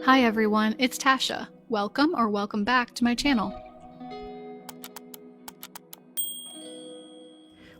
Hi everyone, it's Tasha. Welcome or welcome back to my channel.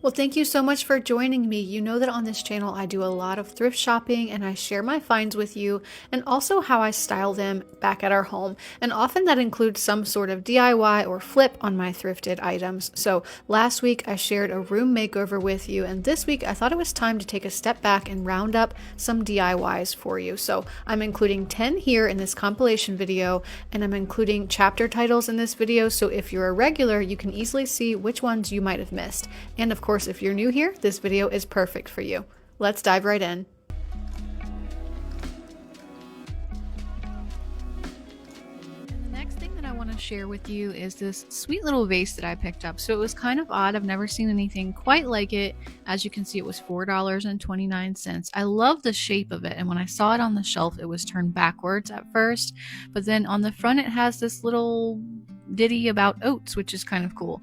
Well, thank you so much for joining me. You know that on this channel I do a lot of thrift shopping and I share my finds with you and also how I style them back at our home. And often that includes some sort of DIY or flip on my thrifted items. So last week I shared a room makeover with you, and this week I thought it was time to take a step back and round up some DIYs for you. So I'm including 10 here in this compilation video, and I'm including chapter titles in this video, so if you're a regular you can easily see which ones you might have missed. And of course, if you're new here, this video is perfect for you. Let's dive right in. And the next thing that I want to share with you is this sweet little vase that I picked up. So it was kind of odd. I've never seen anything quite like it. As you can see, it was $4.29. I love the shape of it, and when I saw it on the shelf, it was turned backwards at first, but then on the front it has this little ditty about oats, which is kind of cool,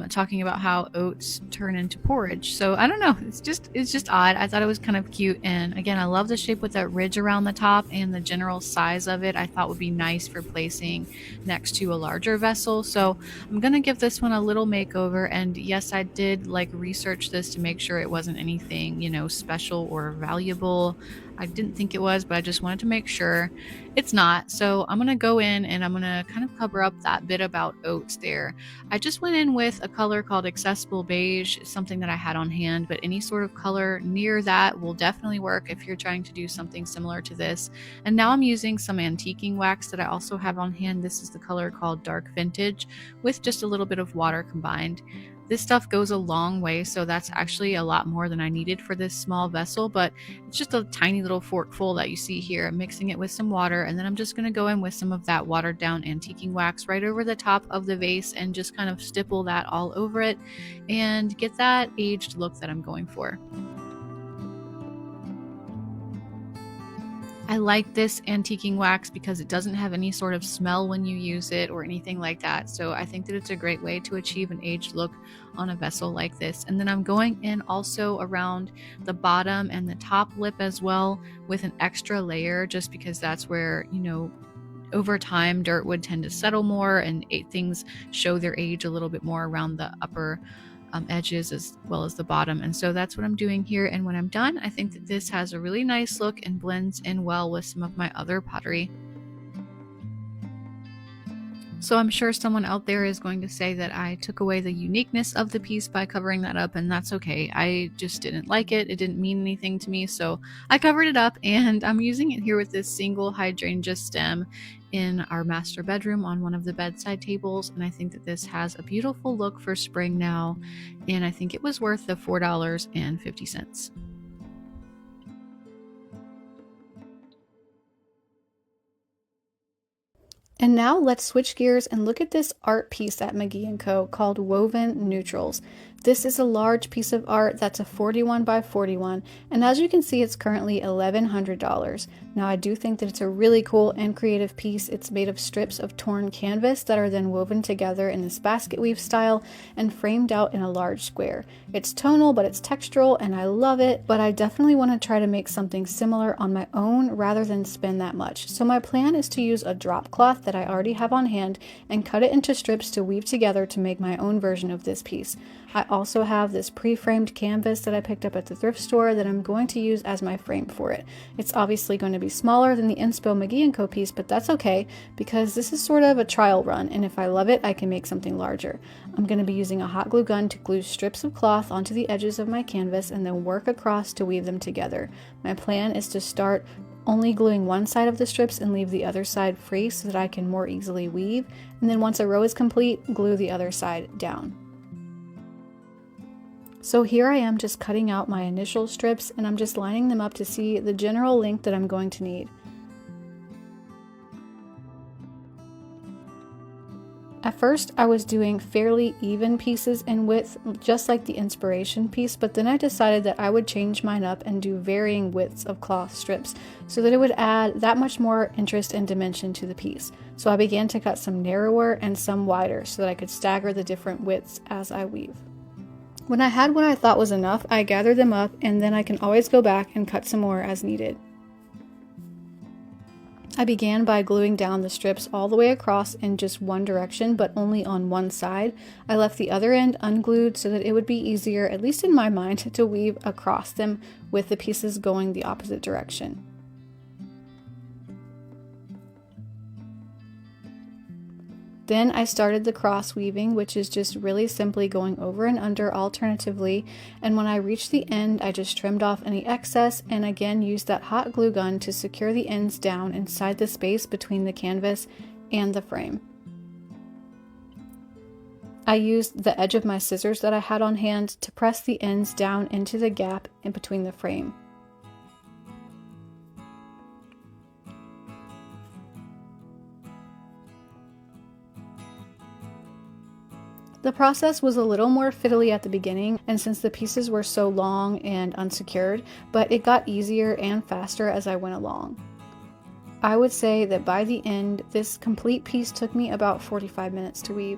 talking about how oats turn into porridge. So I don't know, it's just odd. I thought it was kind of cute, and again, I love the shape with that ridge around the top, and the general size of it I thought would be nice for placing next to a larger vessel. So I'm gonna give this one a little makeover, and yes, I did research this to make sure it wasn't anything, you know, special or valuable. I didn't think it was, but I just wanted to make sure. It's not. So I'm gonna go in and I'm gonna kind of cover up that bit about oats there. I just went in with a color called Accessible Beige, something that I had on hand, but any sort of color near that will definitely work if you're trying to do something similar to this. And now I'm using some antiquing wax that I also have on hand. This is the color called Dark Vintage with just a little bit of water combined. This stuff goes a long way, so that's actually a lot more than I needed for this small vessel, but it's just a tiny little forkful that you see here. I'm mixing it with some water, and then I'm just going to go in with some of that watered down antiquing wax right over the top of the vase and just kind of stipple that all over it and get that aged look that I'm going for. I like this antiquing wax because it doesn't have any sort of smell when you use it or anything like that. So I think that it's a great way to achieve an aged look on a vessel like this. And then I'm going in also around the bottom and the top lip as well with an extra layer, just because that's where, you know, over time dirt would tend to settle more and things show their age a little bit more around the upper edges as well as the bottom. And so that's what I'm doing here, and when I'm done, I think that this has a really nice look and blends in well with some of my other pottery. So I'm sure someone out there is going to say that I took away the uniqueness of the piece by covering that up, and that's okay. I just didn't like it. It didn't mean anything to me, so I covered it up, and I'm using it here with this single hydrangea stem in our master bedroom on one of the bedside tables, and I think that this has a beautiful look for spring now, and I think it was worth the $4.50. And now let's switch gears and look at this art piece at McGee & Co. called Woven Neutrals. This is a large piece of art that's a 41 by 41, and as you can see, it's currently $1,100. Now I do think that it's a really cool and creative piece. It's made of strips of torn canvas that are then woven together in this basket weave style and framed out in a large square. It's tonal, but it's textural, and I love it, but I definitely want to try to make something similar on my own rather than spend that much. So my plan is to use a drop cloth that I already have on hand and cut it into strips to weave together to make my own version of this piece. I also have this pre-framed canvas that I picked up at the thrift store that I'm going to use as my frame for it. It's obviously going to be smaller than the Inspo McGee & Co. piece, but that's okay because this is sort of a trial run, and if I love it, I can make something larger. I'm going to be using a hot glue gun to glue strips of cloth onto the edges of my canvas and then work across to weave them together. My plan is to start only gluing one side of the strips and leave the other side free so that I can more easily weave, and then once a row is complete, glue the other side down. So here I am just cutting out my initial strips, and I'm just lining them up to see the general length that I'm going to need. At first I was doing fairly even pieces in width, just like the inspiration piece, but then I decided that I would change mine up and do varying widths of cloth strips so that it would add that much more interest and dimension to the piece. So I began to cut some narrower and some wider so that I could stagger the different widths as I weave. When I had what I thought was enough, I gathered them up, and then I can always go back and cut some more as needed. I began by gluing down the strips all the way across in just one direction, but only on one side. I left the other end unglued so that it would be easier, at least in my mind, to weave across them with the pieces going the opposite direction. Then I started the cross weaving, which is just really simply going over and under alternatively, and when I reached the end I just trimmed off any excess and again used that hot glue gun to secure the ends down inside the space between the canvas and the frame. I used the edge of my scissors that I had on hand to press the ends down into the gap in between the frame. The process was a little more fiddly at the beginning, and since the pieces were so long and unsecured, but it got easier and faster as I went along. I would say that by the end, this complete piece took me about 45 minutes to weave.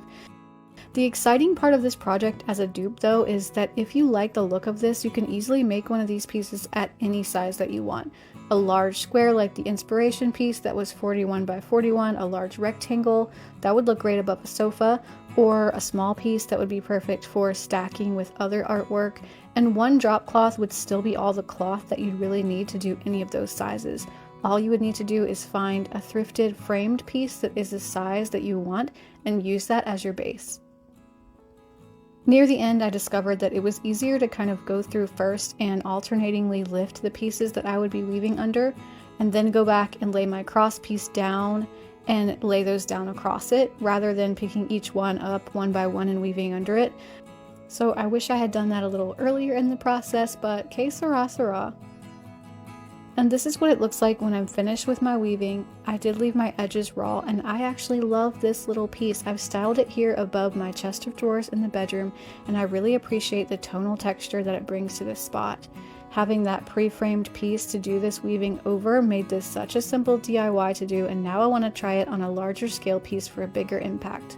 The exciting part of this project as a dupe though is that if you like the look of this, you can easily make one of these pieces at any size that you want. A large square like the inspiration piece that was 41 by 41, a large rectangle that would look great above a sofa, or a small piece that would be perfect for stacking with other artwork, and one drop cloth would still be all the cloth that you'd really need to do any of those sizes. All you would need to do is find a thrifted framed piece that is the size that you want and use that as your base. Near the end, I discovered that it was easier to kind of go through first and alternatingly lift the pieces that I would be weaving under, and then go back and lay my cross piece down and lay those down across it, rather than picking each one up one by one and weaving under it. So I wish I had done that a little earlier in the process, but que sera, sera. And this is what it looks like when I'm finished with my weaving. I did leave my edges raw, and I actually love this little piece. I've styled it here above my chest of drawers in the bedroom, and I really appreciate the tonal texture that it brings to this spot. Having that pre-framed piece to do this weaving over made this such a simple DIY to do, and now I want to try it on a larger scale piece for a bigger impact.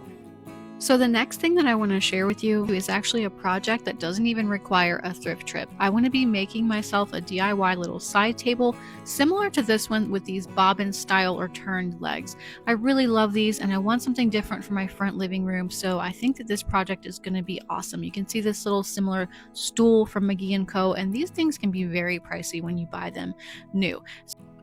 So the next thing that I want to share with you is actually a project that doesn't even require a thrift trip. I want to be making myself a DIY little side table similar to this one with these bobbin style or turned legs. I really love these and I want something different for my front living room, so I think that this project is going to be awesome. You can see this little similar stool from McGee & Co, and these things can be very pricey when you buy them new.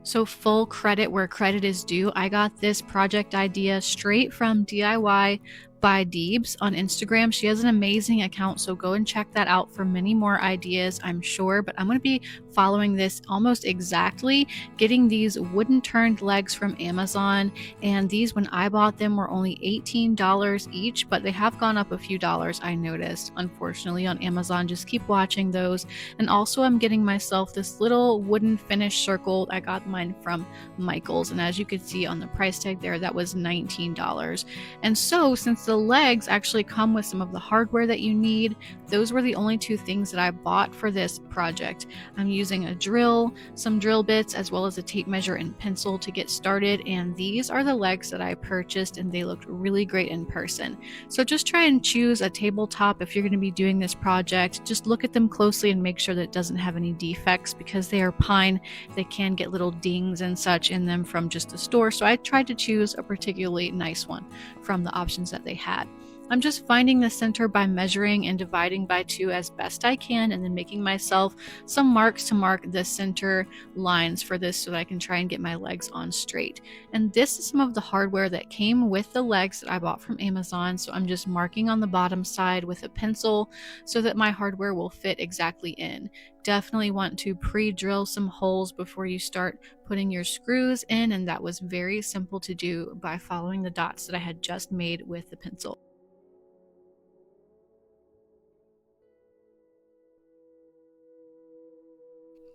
So full credit where credit is due. I got this project idea straight from DIY by Deebs on Instagram. She has an amazing account, so go and check that out for many more ideas, I'm sure. But I'm going to be following this almost exactly, getting these wooden turned legs from Amazon. And these, when I bought them, were only $18 each, but they have gone up a few dollars, I noticed, unfortunately, on Amazon. Just keep watching those. And also I'm getting myself this little wooden finish circle. I got mine from Michael's, and as you could see on the price tag there, that was $19. And so since the legs actually come with some of the hardware that you need, those were the only two things that I bought for this project. I'm using a drill, some drill bits, as well as a tape measure and pencil to get started, and these are the legs that I purchased, and they looked really great in person. So just try and choose a tabletop if you're going to be doing this project. Just look at them closely and make sure that it doesn't have any defects, because they are pine. They can get little dings and such in them from just a store, so I tried to choose a particularly nice one from the options that they had. I'm just finding the center by measuring and dividing by 2 as best I can, and then making myself some marks to mark the center lines for this so that I can try and get my legs on straight. And this is some of the hardware that came with the legs that I bought from Amazon, so I'm just marking on the bottom side with a pencil so that my hardware will fit exactly in. Definitely want to pre-drill some holes before you start putting your screws in, and that was very simple to do by following the dots that I had just made with the pencil.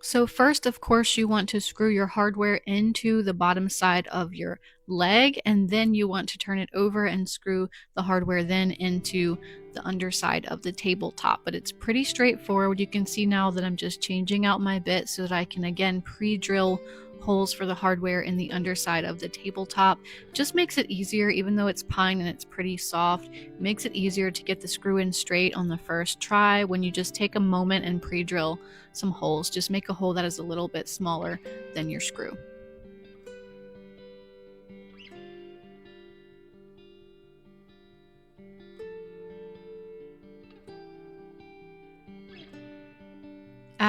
So first, of course, you want to screw your hardware into the bottom side of your leg, and then you want to turn it over and screw the hardware then into the underside of the tabletop. But it's pretty straightforward. You can see now that I'm just changing out my bit so that I can again pre-drill holes for the hardware in the underside of the tabletop. Just makes it easier, even though it's pine and it's pretty soft. It makes it easier to get the screw in straight on the first try when you just take a moment and pre-drill some holes. Just make a hole that is a little bit smaller than your screw.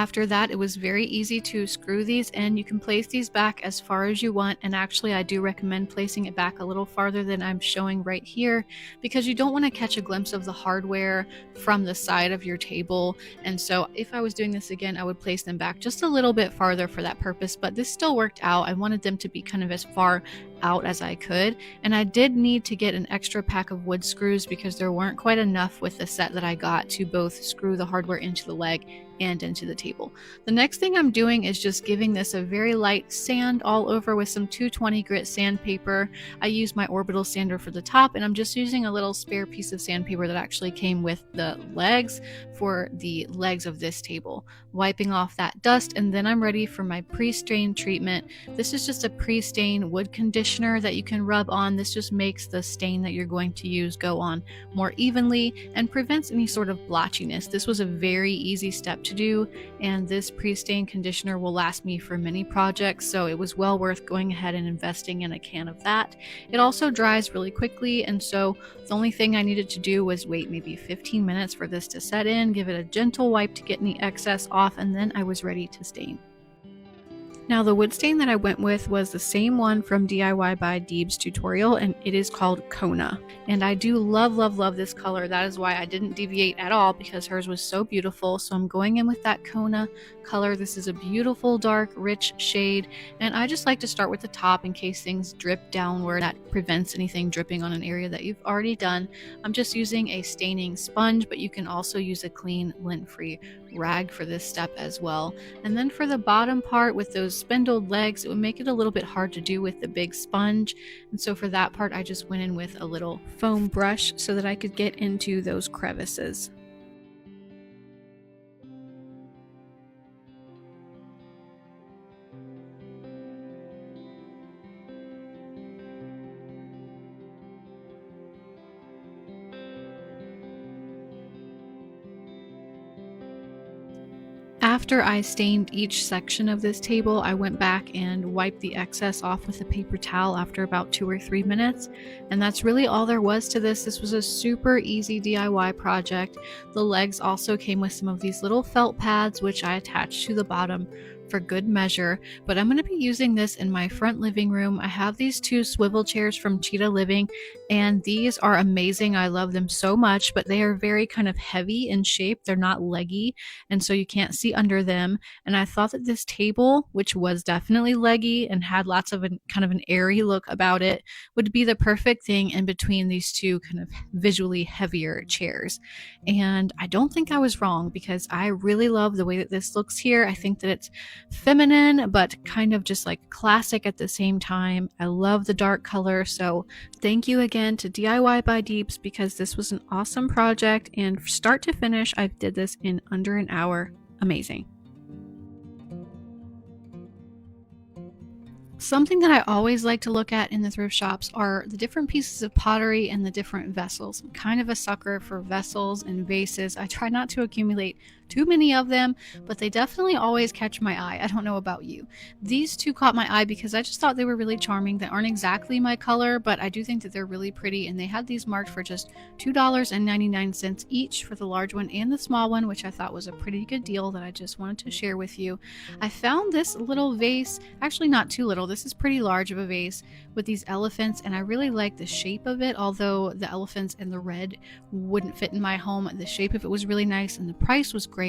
After that, it was very easy to screw these in. You can place these back as far as you want, and actually I do recommend placing it back a little farther than I'm showing right here, because you don't want to catch a glimpse of the hardware from the side of your table. And so if I was doing this again, I would place them back just a little bit farther for that purpose, but this still worked out. I wanted them to be kind of as far out as I could, and I did need to get an extra pack of wood screws because there weren't quite enough with the set that I got to both screw the hardware into the leg and into the table. The next thing I'm doing is just giving this a very light sand all over with some 220 grit sandpaper. I use my orbital sander for the top, and I'm just using a little spare piece of sandpaper that actually came with the legs for the legs of this table. Wiping off that dust, and then I'm ready for my pre-stain treatment. This is just a pre-stain wood conditioner that you can rub on. This just makes the stain that you're going to use go on more evenly and prevents any sort of blotchiness. This was a very easy step to do, and this pre-stain conditioner will last me for many projects, so it was well worth going ahead and investing in a can of that. It also dries really quickly, and so the only thing I needed to do was wait maybe 15 minutes for this to set in, give it a gentle wipe to get any excess off, and then I was ready to stain. Now the wood stain that I went with was the same one from DIY by DIYS tutorial, and it is called Kona. And I do love, love, love this color. That is why I didn't deviate at all, because hers was so beautiful. So I'm going in with that Kona color. This is a beautiful, dark, rich shade. And I just like to start with the top in case things drip downward. That prevents anything dripping on an area that you've already done. I'm just using a staining sponge, but you can also use a clean, lint-free rag for this step as well. And then for the bottom part with those spindled legs, it would make it a little bit hard to do with the big sponge, and so for that part I just went in with a little foam brush so that I could get into those crevices. After I stained each section of this table, I went back and wiped the excess off with a paper towel after about 2 or 3 minutes. And that's really all there was to this. This was a super easy DIY project. The legs also came with some of these little felt pads, which I attached to the bottom for good measure, but I'm going to be using this in my front living room. I have these 2 swivel chairs from Cheetah Living, and these are amazing. I love them so much, but they are very kind of heavy in shape. They're not leggy, and so you can't see under them. And I thought that this table, which was definitely leggy and had lots of kind of an airy look about it, would be the perfect thing in between these 2 kind of visually heavier chairs. And I don't think I was wrong, because I really love the way that this looks here. I think that it's feminine but kind of just like classic at the same time. I love the dark color, so thank you again to DIY by DIYS, because this was an awesome project, and start to finish I did this in under an hour. Amazing. Something that I always like to look at in the thrift shops are the different pieces of pottery and the different vessels. I'm kind of a sucker for vessels and vases. I try not to accumulate too many of them, but they definitely always catch my eye. I don't know about you. These 2 caught my eye because I just thought they were really charming. They aren't exactly my color, but I do think that they're really pretty, and they had these marked for just $2.99 each for the large one and the small one, which I thought was a pretty good deal that I just wanted to share with you. I found this little vase, actually not too little, this is pretty large of a vase with these elephants, and I really like the shape of it, although the elephants and the red wouldn't fit in my home. The shape of it was really nice, and the price was great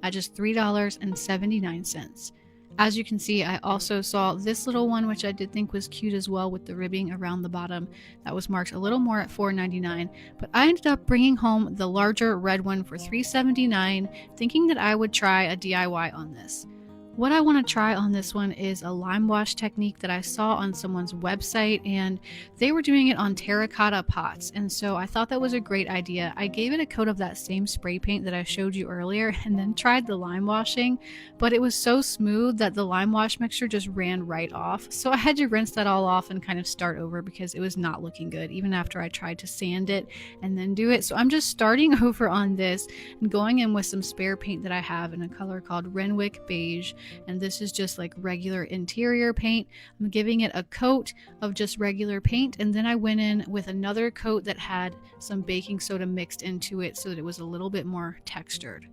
at just $3.79. As you can see, I also saw this little one, which I did think was cute as well, with the ribbing around the bottom. That was marked a little more at $4.99, but I ended up bringing home the larger red one for $3.79, thinking that I would try a DIY on this. What I want to try on this one is a lime wash technique that I saw on someone's website, and they were doing it on terracotta pots, and so I thought that was a great idea. I gave it a coat of that same spray paint that I showed you earlier and then tried the lime washing, but it was so smooth that the lime wash mixture just ran right off, so I had to rinse that all off and kind of start over because it was not looking good even after I tried to sand it and then do it. So I'm just starting over on this and going in with some spare paint that I have in a color called Renwick Beige, and this is just like regular interior paint. I'm giving it a coat of just regular paint, and then I went in with another coat that had some baking soda mixed into it so that it was a little bit more textured.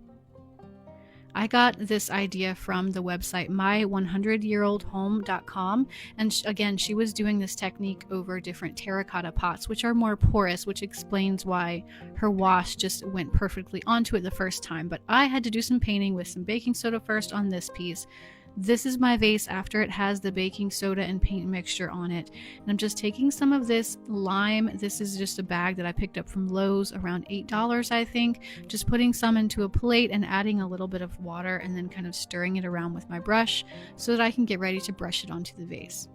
I got this idea from the website my100yearoldhome.com, and again, she was doing this technique over different terracotta pots, which are more porous, which explains why her wash just went perfectly onto it the first time. But I had to do some painting with some baking soda first on this piece. This is my vase after it has the baking soda and paint mixture on it. And I'm just taking some of this lime. This is just a bag that I picked up from Lowe's, around $8, I think. Just putting some into a plate and adding a little bit of water and then kind of stirring it around with my brush so that I can get ready to brush it onto the vase.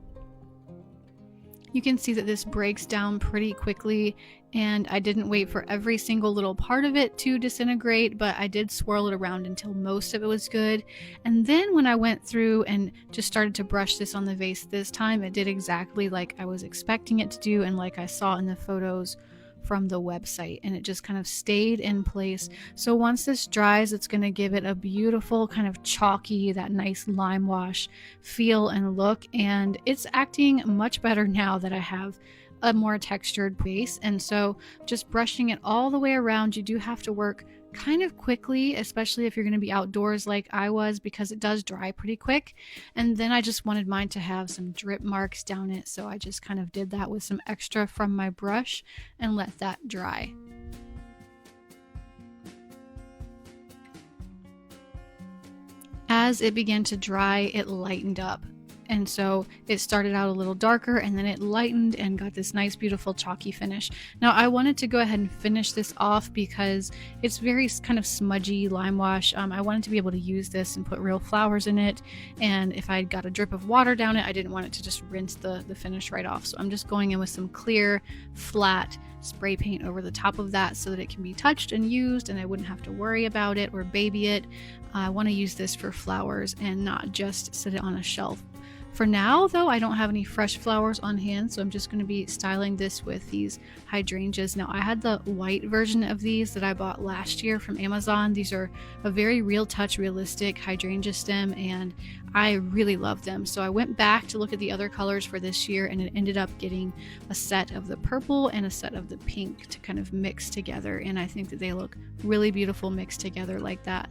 You can see that this breaks down pretty quickly, and I didn't wait for every single little part of it to disintegrate, but I did swirl it around until most of it was good. And then when I went through and just started to brush this on the vase this time, it did exactly like I was expecting it to do and like I saw in the photos from the website, and it just kind of stayed in place. So once this dries, it's going to give it a beautiful kind of chalky, that nice lime wash feel and look, and it's acting much better now that I have a more textured base. And so just brushing it all the way around, you do have to work kind of quickly, especially if you're going to be outdoors like I was, because it does dry pretty quick. And then I just wanted mine to have some drip marks down it, so I just kind of did that with some extra from my brush and let that dry. As it began to dry, it lightened up. And so it started out a little darker and then it lightened and got this nice, beautiful chalky finish. Now I wanted to go ahead and finish this off because it's very kind of smudgy lime wash. I wanted to be able to use this and put real flowers in it. And if I got a drip of water down it, I didn't want it to just rinse the finish right off. So I'm just going in with some clear, flat spray paint over the top of that so that it can be touched and used and I wouldn't have to worry about it or baby it. I want to use this for flowers and not just sit it on a shelf. For now, though, I don't have any fresh flowers on hand, so I'm just going to be styling this with these hydrangeas. Now, I had the white version of these that I bought last year from Amazon. These are a very real touch, realistic hydrangea stem, and I really love them. So I went back to look at the other colors for this year, and it ended up getting a set of the purple and a set of the pink to kind of mix together, and I think that they look really beautiful mixed together like that.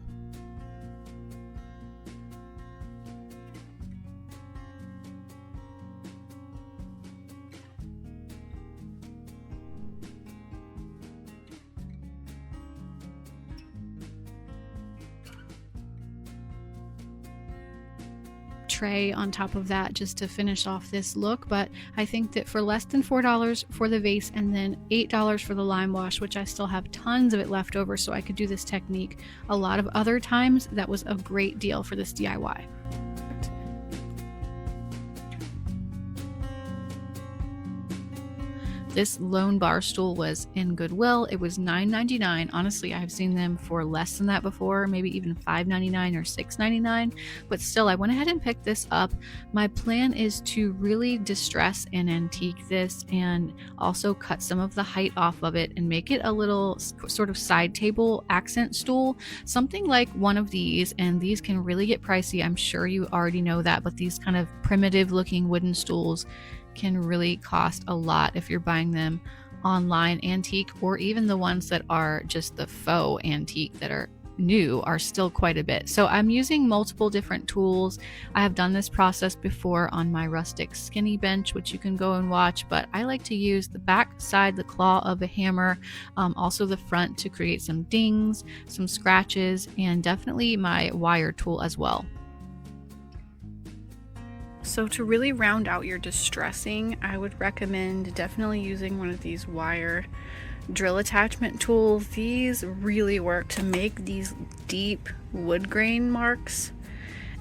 Tray on top of that just to finish off this look, but I think that for less than $4 for the vase and then $8 for the lime wash, which I still have tons of it left over so I could do this technique a lot of other times, that was a great deal for this DIY. This lone bar stool was in Goodwill. It was $9.99. Honestly, I've seen them for less than that before, maybe even $5.99 or $6.99, but still I went ahead and picked this up. My plan is to really distress and antique this and also cut some of the height off of it and make it a little sort of side table accent stool, something like one of these, and these can really get pricey. I'm sure you already know that, but these kind of primitive looking wooden stools can really cost a lot if you're buying them online antique, or even the ones that are just the faux antique that are new are still quite a bit. So I'm using multiple different tools. I have done this process before on my Rustic skinny bench, which you can go and watch, but I like to use the back side, the claw of a hammer, also the front to create some dings, some scratches, and definitely my wire tool as well. So to really round out your distressing, I would recommend definitely using one of these wire drill attachment tools. These really work to make these deep wood grain marks.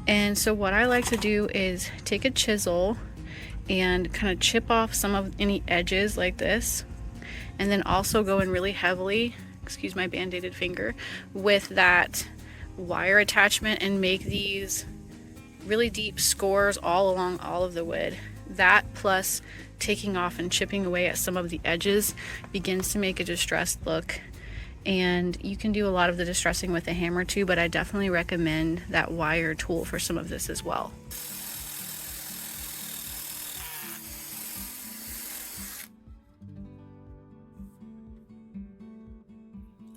And so what I like to do is take a chisel and kind of chip off some of any edges like this, and then also go in really heavily, excuse my band-aided finger, with that wire attachment and make these really deep scores all along all of the wood. That plus taking off and chipping away at some of the edges begins to make a distressed look. And you can do a lot of the distressing with a hammer too, but I definitely recommend that wire tool for some of this as well.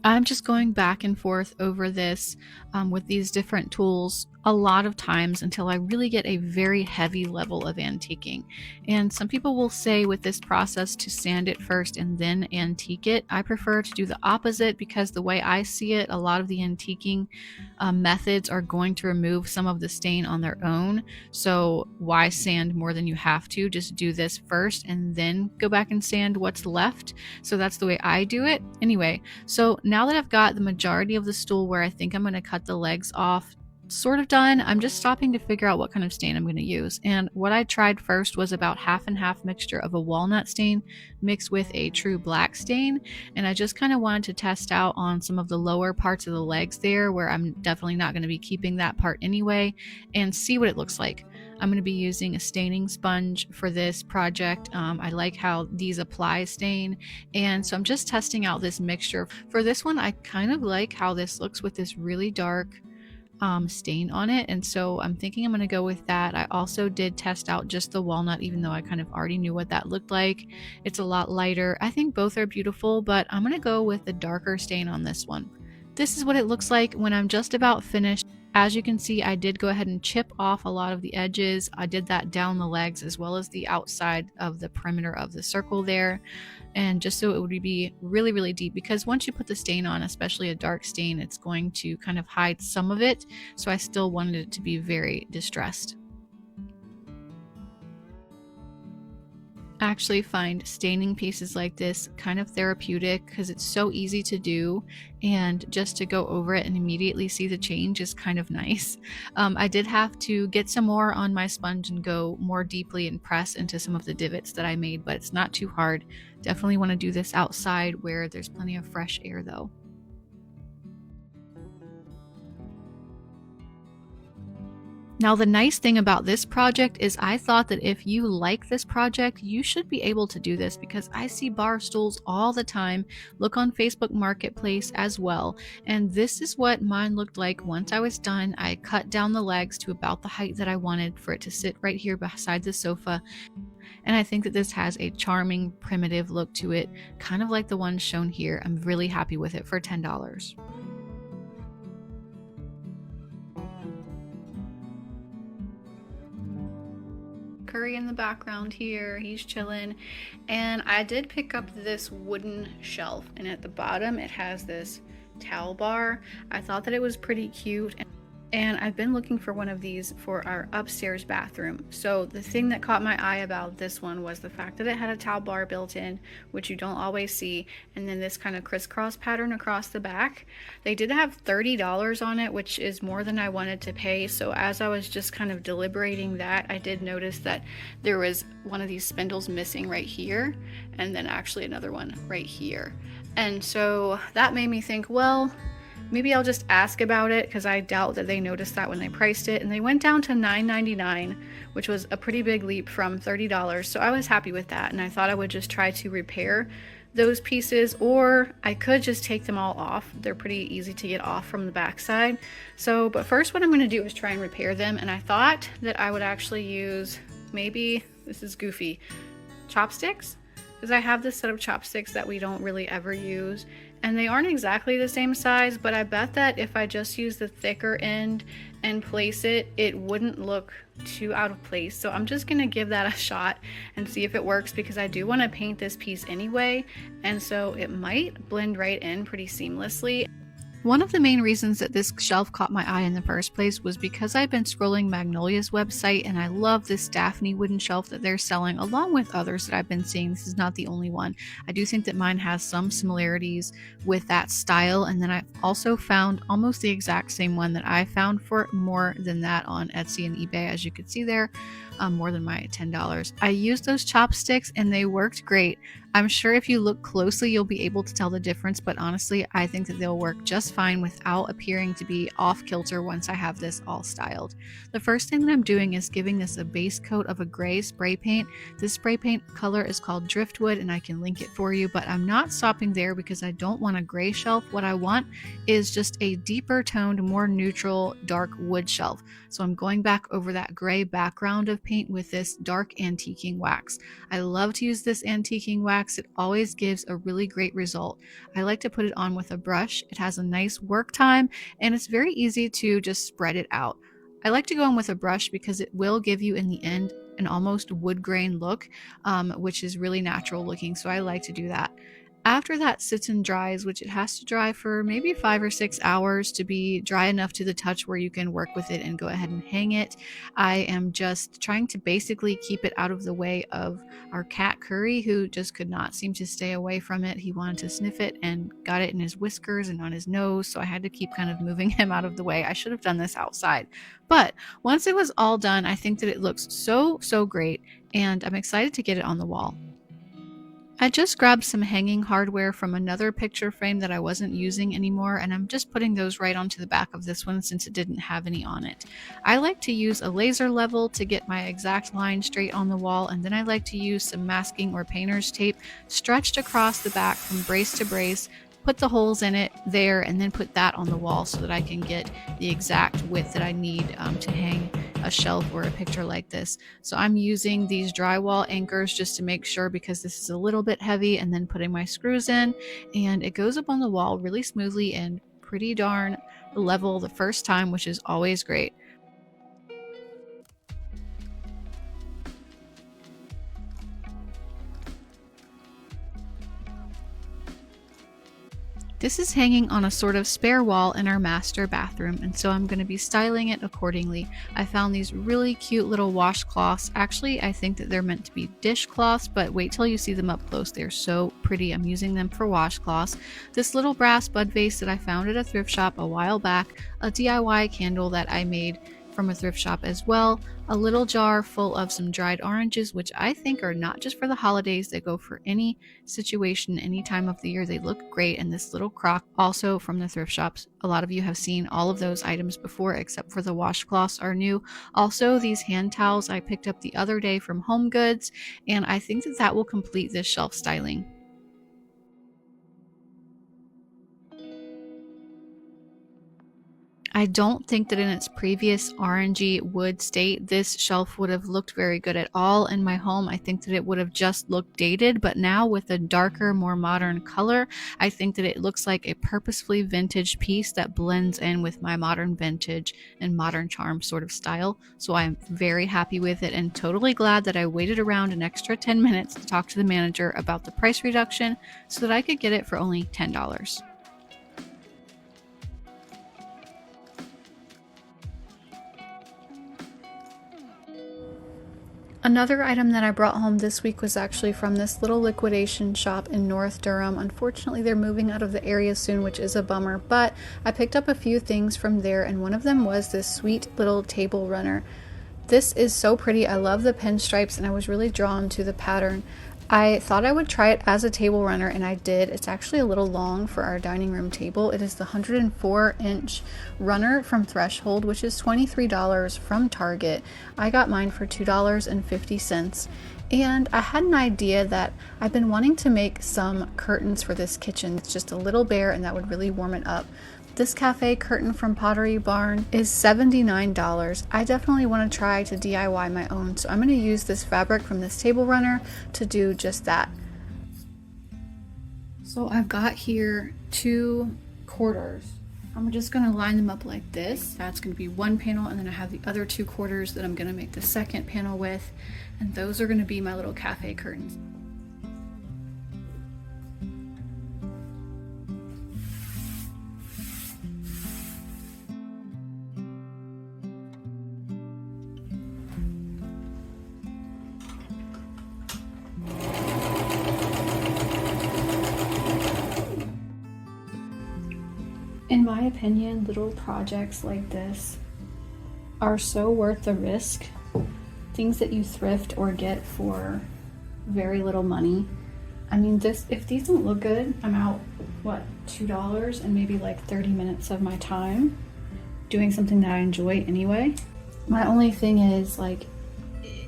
I'm just going back and forth over this with these different tools a lot of times until I really get a very heavy level of antiquing. And some people will say with this process to sand it first and then antique it. I prefer to do the opposite because the way I see it, a lot of the antiquing methods are going to remove some of the stain on their own. So why sand more than you have to? Just do this first and then go back and sand what's left. So that's the way I do it. Anyway, so now that I've got the majority of the stool where I think I'm going to cut the legs off sort of done, I'm just stopping to figure out what kind of stain I'm going to use. And what I tried first was about half and half mixture of a walnut stain mixed with a true black stain. And I just kind of wanted to test out on some of the lower parts of the legs there where I'm definitely not going to be keeping that part anyway, and see what it looks like. I'm going to be using a staining sponge for this project. I like how these apply stain, and so I'm just testing out this mixture. For this one, I kind of like how this looks with this really dark stain on it, and so I'm thinking I'm going to go with that. I also did test out just the walnut, even though I kind of already knew what that looked like. It's a lot lighter. I think both are beautiful, but I'm going to go with the darker stain on this one. This is what it looks like when I'm just about finished. As you can see, I did go ahead and chip off a lot of the edges. I did that down the legs as well as the outside of the perimeter of the circle there. And just so it would be really, really deep, because once you put the stain on, especially a dark stain, it's going to kind of hide some of it. So I still wanted it to be very distressed. I actually find staining pieces like this kind of therapeutic because it's so easy to do, and just to go over it and immediately see the change is kind of nice. I did have to get some more on my sponge and go more deeply and press into some of the divots that I made, but it's not too hard. Definitely want to do this outside where there's plenty of fresh air though. Now, the nice thing about this project is I thought that if you like this project, you should be able to do this, because I see bar stools all the time. Look on Facebook Marketplace as well. And this is what mine looked like once I was done. I cut down the legs to about the height that I wanted for it to sit right here beside the sofa. And I think that this has a charming, primitive look to it, kind of like the one shown here. I'm really happy with it for $10. Curry in the background here, he's chilling. And I did pick up this wooden shelf, and at the bottom it has this towel bar. I thought that it was pretty cute, and I've been looking for one of these for our upstairs bathroom. So the thing that caught my eye about this one was the fact that it had a towel bar built in, which you don't always see, and then this kind of crisscross pattern across the back. They did have $30 on it, which is more than I wanted to pay. So as I was just kind of deliberating that, I did notice that there was one of these spindles missing right here, and then actually another one right here. And so that made me think, well, maybe I'll just ask about it, because I doubt that they noticed that when they priced it. And they went down to $9.99, which was a pretty big leap from $30. So I was happy with that, and I thought I would just try to repair those pieces, or I could just take them all off. They're pretty easy to get off from the backside. So, but first what I'm going to do is try and repair them. And I thought that I would actually use, maybe, this is goofy, chopsticks, because I have this set of chopsticks that we don't really ever use, and they aren't exactly the same size, but I bet that if I just use the thicker end and place it, it wouldn't look too out of place. So I'm just gonna give that a shot and see if it works, because I do want to paint this piece anyway, and so it might blend right in pretty seamlessly. One of the main reasons that this shelf caught my eye in the first place was because I've been scrolling Magnolia's website, and I love this Daphne wooden shelf that they're selling, along with others that I've been seeing. This is not the only one. I do think that mine has some similarities with that style, and then I've also found almost the exact same one that I found for more than that on Etsy and eBay, as you can see there. More than my $10. I used those chopsticks and they worked great. I'm sure if you look closely, you'll be able to tell the difference, but honestly, I think that they'll work just fine without appearing to be off kilter once I have this all styled. The first thing that I'm doing is giving this a base coat of a gray spray paint. This spray paint color is called Driftwood, and I can link it for you, but I'm not stopping there because I don't want a gray shelf. What I want is just a deeper toned, more neutral, dark wood shelf. So I'm going back over that gray background of paint with this dark antiquing wax. I love to use this antiquing wax. It always gives a really great result. I like to put it on with a brush. It has a nice work time and it's very easy to just spread it out. I like to go in with a brush because it will give you in the end an almost wood grain look, which is really natural looking. So I like to do that. After that sits and dries, which it has to dry for maybe 5 or 6 hours to be dry enough to the touch where you can work with it and go ahead and hang it. I am just trying to basically keep it out of the way of our cat Curry, who just could not seem to stay away from it. He wanted to sniff it and got it in his whiskers and on his nose, so I had to keep kind of moving him out of the way. I should have done this outside. But once it was all done, I think that it looks so great, and I'm excited to get it on the wall. I just grabbed some hanging hardware from another picture frame that I wasn't using anymore, and I'm just putting those right onto the back of this one since it didn't have any on it. I like to use a laser level to get my exact line straight on the wall, and then I like to use some masking or painter's tape stretched across the back from brace to brace, put the holes in it there, and then put that on the wall so that I can get the exact width that I need to hang a shelf or a picture like this. So I'm using these drywall anchors just to make sure, because this is a little bit heavy, and then putting my screws in, and it goes up on the wall really smoothly and pretty darn level the first time, which is always great. This is hanging on a sort of spare wall in our master bathroom, and so I'm going to be styling it accordingly. I found these really cute little washcloths. Actually, I think that they're meant to be dishcloths, but wait till you see them up close. They're so pretty. I'm using them for washcloths. This little brass bud vase that I found at a thrift shop a while back, a DIY candle that I made from a thrift shop as well, a little jar full of some dried oranges, which I think are not just for the holidays, they go for any situation, any time of the year. They look great. And this little crock, also from the thrift shops. A lot of you have seen all of those items before, except for the washcloths are new. Also, these hand towels I picked up the other day from Home Goods, and I think that that will complete this shelf styling. I don't think that in its previous orangey wood state, this shelf would have looked very good at all in my home. I think that it would have just looked dated, but now with a darker, more modern color, I think that it looks like a purposefully vintage piece that blends in with my modern vintage and modern charm sort of style. So I'm very happy with it and totally glad that I waited around an extra 10 minutes to talk to the manager about the price reduction so that I could get it for only $10. Another item that I brought home this week was actually from this little liquidation shop in North Durham. Unfortunately, they're moving out of the area soon, which is a bummer, but I picked up a few things from there, and one of them was this sweet little table runner. This is so pretty. I love the pinstripes, and I was really drawn to the pattern. I thought I would try it as a table runner, and I did. It's actually a little long for our dining room table. It is the 104-inch runner from Threshold, which is $23 from Target. I got mine for $2.50. And I had an idea that I've been wanting to make some curtains for this kitchen. It's just a little bare, and that would really warm it up. This cafe curtain from Pottery Barn is $79. I definitely want to try to DIY my own, so I'm going to use this fabric from this table runner to do just that. So I've got here 2 quarters. I'm just going to line them up like this. That's going to be one panel, and then I have the other 2 quarters that I'm going to make the second panel with, and those are going to be my little cafe curtains. In my opinion, little projects like this are so worth the risk. Things that you thrift or get for very little money. I mean, if these don't look good, I'm out, what, $2 and maybe like 30 minutes of my time doing something that I enjoy anyway. My only thing is, like,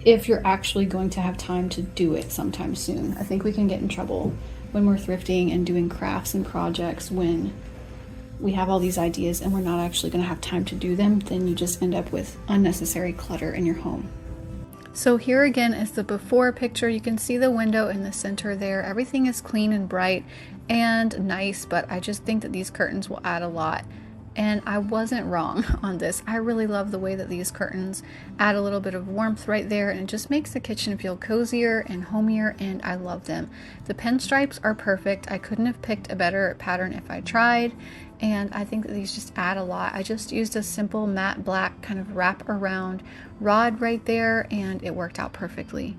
if you're actually going to have time to do it sometime soon. I think we can get in trouble when we're thrifting and doing crafts and projects when we have all these ideas and we're not actually going to have time to do them. Then you just end up with unnecessary clutter in your home. So here again is the before picture. You can see the window in the center there. Everything is clean and bright and nice, but I just think that these curtains will add a lot. And I wasn't wrong on this. I really love the way that these curtains add a little bit of warmth right there, and it just makes the kitchen feel cozier and homier, and I love them. The pinstripes are perfect. I couldn't have picked a better pattern if I tried, and I think that these just add a lot. I just used a simple matte black kind of wrap around rod right there, and it worked out perfectly.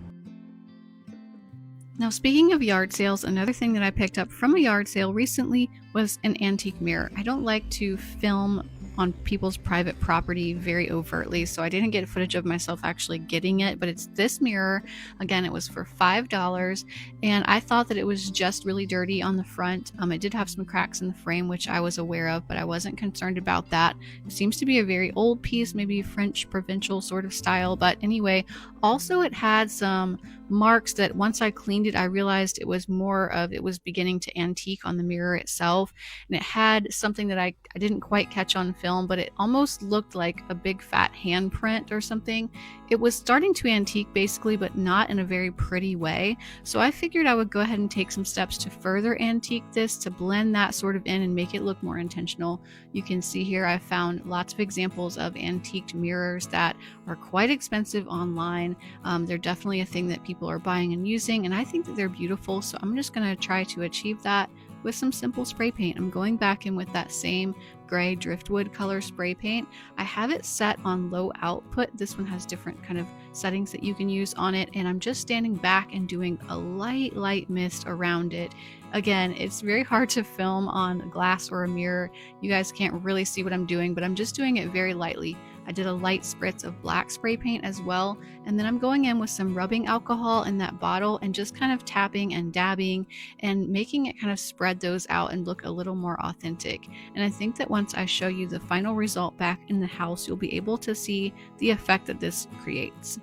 Now, speaking of yard sales, another thing that I picked up from a yard sale recently was an antique mirror. I don't like to film on people's private property very overtly, so I didn't get footage of myself actually getting it, but it's this mirror. Again, it was for $5, and I thought that it was just really dirty on the front. It did have some cracks in the frame, which I was aware of, but I wasn't concerned about that. It seems to be a very old piece, maybe French provincial sort of style, but anyway, also it had some marks that once I cleaned it, I realized it was beginning to antique on the mirror itself, and it had something that I didn't quite catch on film, but it almost looked like a big fat handprint or something. It was starting to antique basically, but not in a very pretty way. So I figured I would go ahead and take some steps to further antique this, to blend that sort of in and make it look more intentional. You can see here I found lots of examples of antiqued mirrors that are quite expensive online. They're definitely a thing that people are buying and using, and I think that they're beautiful, so I'm just going to try to achieve that with some simple spray paint. I'm going back in with that same gray driftwood color spray paint. I have it set on low output. This one has different kind of settings that you can use on it, and I'm just standing back and doing a light mist around it. Again, it's very hard to film on glass or a mirror. You guys can't really see what I'm doing, but I'm just doing it very lightly. I did a light spritz of black spray paint as well, and then I'm going in with some rubbing alcohol in that bottle and just kind of tapping and dabbing and making it kind of spread those out and look a little more authentic. And I think that once I show you the final result back in the house, you'll be able to see the effect that this creates.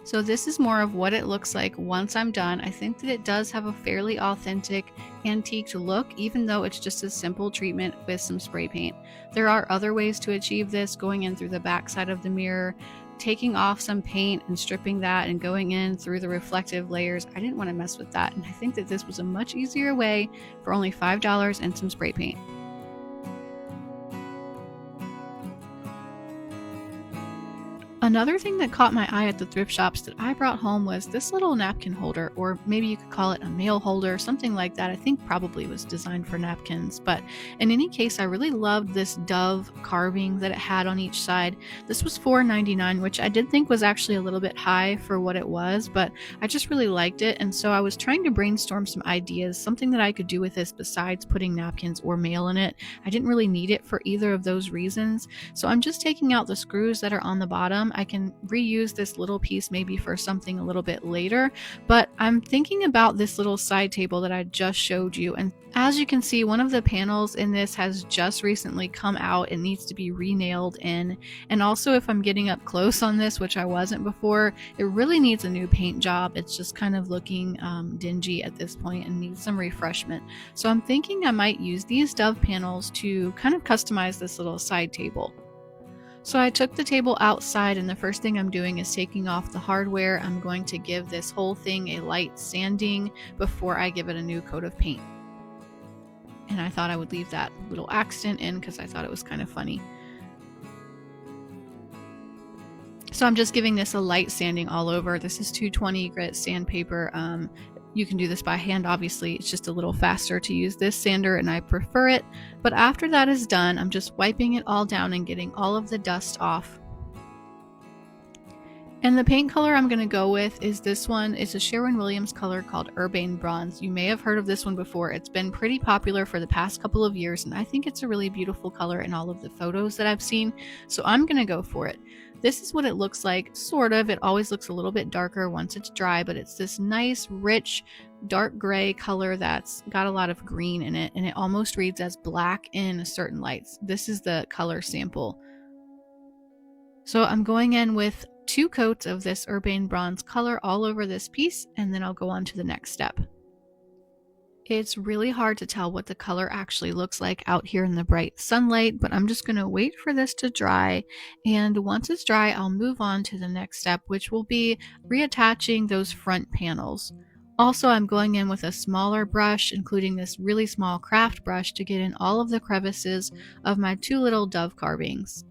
So this is more of what it looks like once I'm done. I think that it does have a fairly authentic antique look, even though it's just a simple treatment with some spray paint. There are other ways to achieve this, going in through the back side of the mirror, taking off some paint and stripping that and going in through the reflective layers. I didn't want to mess with that, and I think that this was a much easier way for only $5 and some spray paint. Another thing that caught my eye at the thrift shops that I brought home was this little napkin holder, or maybe you could call it a mail holder, something like that. I think probably was designed for napkins, but in any case, I really loved this dove carving that it had on each side. This was $4.99, which I did think was actually a little bit high for what it was, but I just really liked it, and so I was trying to brainstorm some ideas, something that I could do with this besides putting napkins or mail in it. I didn't really need it for either of those reasons, so I'm just taking out the screws that are on the bottom. I can reuse this little piece maybe for something a little bit later, but I'm thinking about this little side table that I just showed you, and as you can see, one of the panels in this has just recently come out. It needs to be re-nailed in, and also if I'm getting up close on this, which I wasn't before, it really needs a new paint job. It's just kind of looking dingy at this point and needs some refreshment. So I'm thinking I might use these dove panels to kind of customize this little side table. So I took the table outside, and the first thing I'm doing is taking off the hardware. I'm going to give this whole thing a light sanding before I give it a new coat of paint. And I thought I would leave that little accident in because I thought it was kind of funny. So I'm just giving this a light sanding all over. This is 220 grit sandpaper. You can do this by hand, obviously. It's just a little faster to use this sander, and I prefer it. But after that is done, I'm just wiping it all down and getting all of the dust off. And the paint color I'm going to go with is this one. It's a Sherwin-Williams color called Urbane Bronze. You may have heard of this one before. It's been pretty popular for the past couple of years, and I think it's a really beautiful color in all of the photos that I've seen. So I'm going to go for it. This is what it looks like, sort of. It always looks a little bit darker once it's dry, but it's this nice, rich, dark gray color that's got a lot of green in it, and it almost reads as black in certain lights. This is the color sample. So I'm going in with 2 coats of this Urbane Bronze color all over this piece, and then I'll go on to the next step. It's really hard to tell what the color actually looks like out here in the bright sunlight, but I'm just going to wait for this to dry. And once it's dry, I'll move on to the next step, which will be reattaching those front panels. Also, I'm going in with a smaller brush, including this really small craft brush, to get in all of the crevices of my two little dove carvings.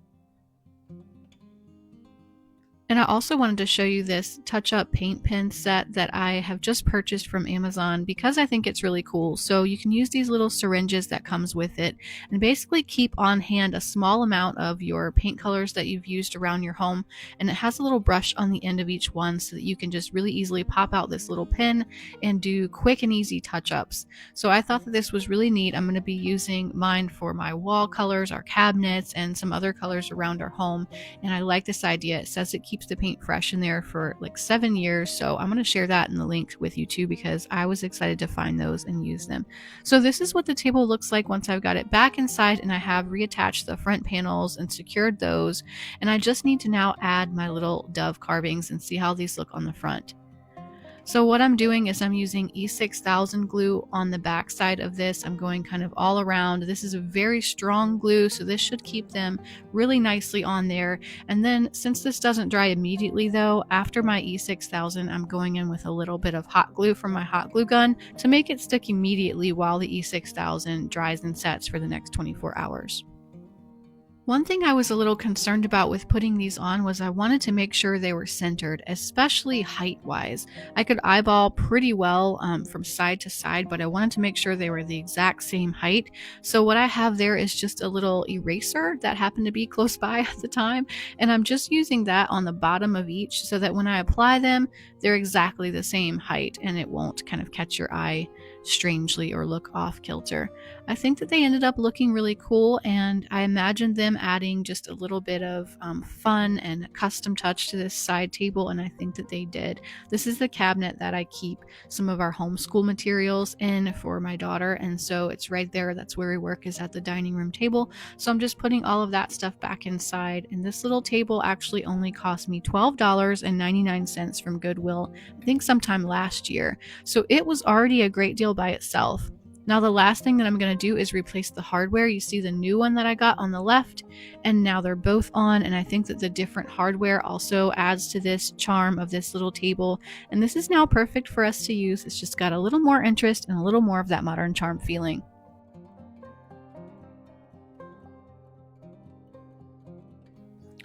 And I also wanted to show you this touch-up paint pen set that I have just purchased from Amazon because I think it's really cool. So you can use these little syringes that comes with it and basically keep on hand a small amount of your paint colors that you've used around your home. And it has a little brush on the end of each one so that you can just really easily pop out this little pen and do quick and easy touch-ups. So I thought that this was really neat. I'm going to be using mine for my wall colors, our cabinets, and some other colors around our home. And I like this idea. It says it keeps the paint fresh in there for like 7 years. So I'm going to share that in the link with you too, because I was excited to find those and use them. So this is what the table looks like once I've got it back inside and I have reattached the front panels and secured those. And I just need to now add my little dove carvings and see how these look on the front. So what I'm doing is I'm using E6000 glue on the back side of this. I'm going kind of all around. This is a very strong glue, so this should keep them really nicely on there. And then since this doesn't dry immediately though, after my E6000, I'm going in with a little bit of hot glue from my hot glue gun to make it stick immediately while the E6000 dries and sets for the next 24 hours. One thing I was a little concerned about with putting these on was I wanted to make sure they were centered, especially height-wise. I could eyeball pretty well from side to side, but I wanted to make sure they were the exact same height. So what I have there is just a little eraser that happened to be close by at the time, and I'm just using that on the bottom of each so that when I apply them, they're exactly the same height and it won't kind of catch your eye strangely or look off kilter. I think that they ended up looking really cool, and I imagined them adding just a little bit of fun and custom touch to this side table, and I think that they did. This is the cabinet that I keep some of our homeschool materials in for my daughter, and so it's right there. That's where we work, is at the dining room table. So I'm just putting all of that stuff back inside, and this little table actually only cost me $12.99 from Goodwill, I think sometime last year. So it was already a great deal by itself. Now the last thing that I'm going to do is replace the hardware. You see the new one that I got on the left, and now they're both on, and I think that the different hardware also adds to this charm of this little table, and this is now perfect for us to use. It's just got a little more interest and a little more of that modern charm feeling.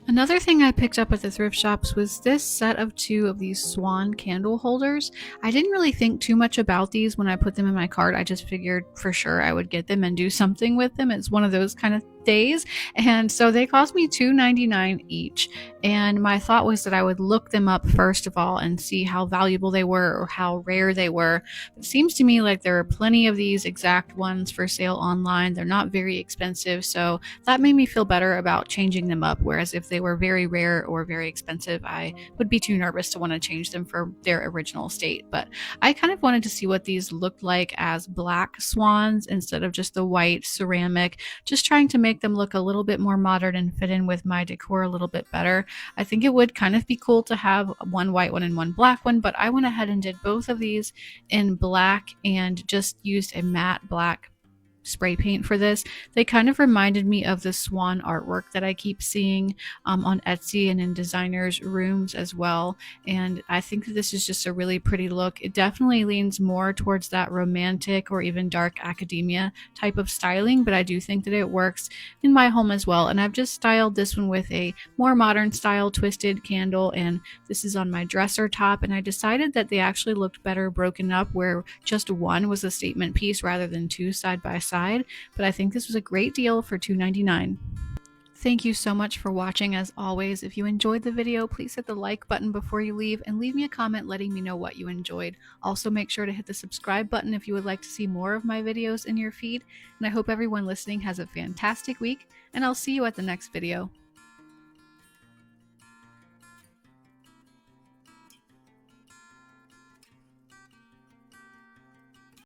Another thing I picked up at the thrift shops was this set of 2 of these Swan candle holders. I didn't really think too much about these when I put them in my cart. I just figured for sure I would get them and do something with them. It's one of those kind of days. And so they cost me $2.99 each. And my thought was that I would look them up first of all and see how valuable they were or how rare they were. It seems to me like there are plenty of these exact ones for sale online. They're not very expensive. So that made me feel better about changing them up. Whereas if they were very rare or very expensive, I would be too nervous to want to change them for their original state. But I kind of wanted to see what these looked like as black swans instead of just the white ceramic, just trying to make them look a little bit more modern and fit in with my decor a little bit better. I think it would kind of be cool to have one white one and one black one, but I went ahead and did both of these in black and just used a matte black spray paint for this. They kind of reminded me of the swan artwork that I keep seeing on Etsy and in designers' rooms as well. And I think that this is just a really pretty look. It definitely leans more towards that romantic or even dark academia type of styling, but I do think that it works in my home as well. And I've just styled this one with a more modern style twisted candle, and this is on my dresser top. And I decided that they actually looked better broken up, where just one was a statement piece rather than 2 side by side. But I think this was a great deal for $2.99. Thank you so much for watching. As always, if you enjoyed the video, please hit the like button before you leave and leave me a comment letting me know what you enjoyed. Also, make sure to hit the subscribe button if you would like to see more of my videos in your feed. And I hope everyone listening has a fantastic week, and I'll see you at the next video.